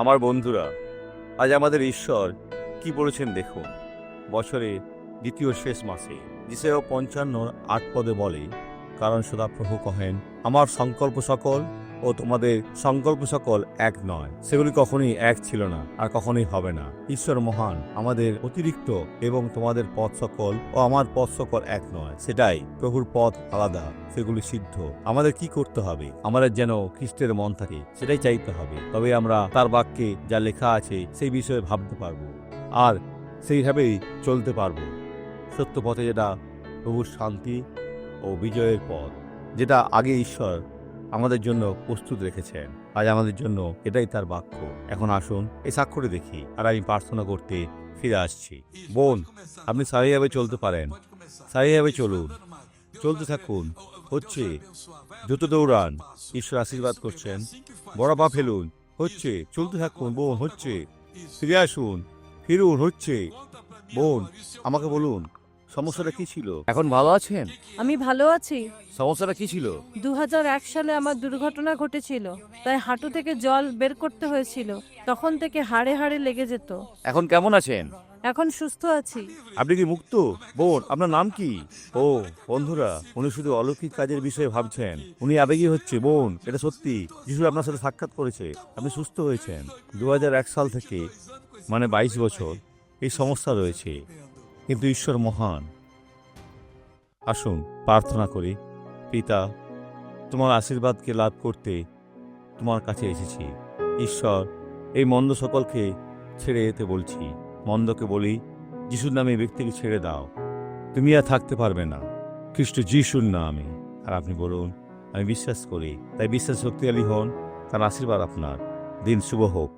আমার বন্ধুরা, আজ আমাদের ঈশ্বর কি বলেছেন দেখুন। বছরের দ্বিতীয় শেষ মাসে যিশায়া 55:8 পদে বলে, কারণ সদাপ্রভু কহেন, আমার সংকল্প সকল ও তোমাদের সংকল্প সকল এক নয়। সেগুলি কখনোই এক ছিল না আর কখনোই হবে না। ঈশ্বর মহান, আমাদের অতিরিক্ত এবং তোমাদের পথ সকল ও আমার পথ সকল এক নয়। সেটাই, প্রভুর পথ আলাদা, সেগুলি সিদ্ধ। আমাদের কি করতে হবে? আমাদের যেন খ্রিস্টের মন থাকে, সেটাই চাইতে হবে। তবে আমরা তার বাক্যে যা লেখা আছে সেই বিষয়ে ভাবতে পারবো আর সেইভাবেই চলতে পারবো। সত্য পথে, যেটা প্রভুর শান্তি ও বিজয়ের পথ, যেটা আগে ঈশ্বর আমাদের জন্য প্রস্তুত রেখেছেন। আজ আমাদের জন্য এটাই তার বাক্য। এখন আসুন এই সাক্ষ্যটি দেখি, আর আমি প্রার্থনা করতে ফিরে আসছি। বোন, আপনি স্থায়ীভাবে চলতে পারেন। স্থায়ীভাবে চলুন, চলতে থাকুন। হচ্ছে, দ্রুত দৌড়ান, ঈশ্বর আশীর্বাদ করছেন। বড় পা ফেলুন, হচ্ছে, চলতে থাকুন। বোন, হচ্ছে, ফিরে আসুন, ফিরুন, হচ্ছে। বোন, আমাকে বলুন, সমস্যাটা কি ছিল? এখন ভালো আছেন? আমি ভালো আছি। সমস্যাটা কি ছিল? 2001 সালে আমার দুর্ঘটনা ঘটেছিল, তাই হাঁটু থেকে জল বের করতে হয়েছিল। তখন থেকে হাড়ে হাড়ে লেগে যেত। এখন কেমন আছেন? এখন সুস্থ আছি। আপনি কি মুক্ত? বোন, আপনার নাম কি? ও বন্ধুরা, উনি শুধু অলৌকিক কাজের বিষয়ে ভাবছেন। উনি আবেগী হচ্ছে। বোন, এটা সত্যি, যিশু আপনার সাথে সাক্ষাৎ করেছে, আপনি সুস্থ হয়েছেন। 2001 সাল থেকে, মানে 22 বছর এই সমস্যা রয়েছে, কিন্তু ঈশ্বর মহান। আসুন প্রার্থনা করি। পিতা, তোমার আশীর্বাদকে লাভ করতে তোমার কাছে এসেছি। ঈশ্বর, এই মন্দ সকলকে ছেড়ে যেতে বলছি। মন্দকে বলি, যিশুর নামে এই ব্যক্তিকে ছেড়ে দাও, তুমি আর থাকতে পারবে না, খ্রিস্ট যিশুর নামে। আর আপনি বলুন, আমি বিশ্বাস করি। তাই বিশ্বাস শক্তিশালী হন, তার আশীর্বাদ আপনার। দিন শুভ হোক।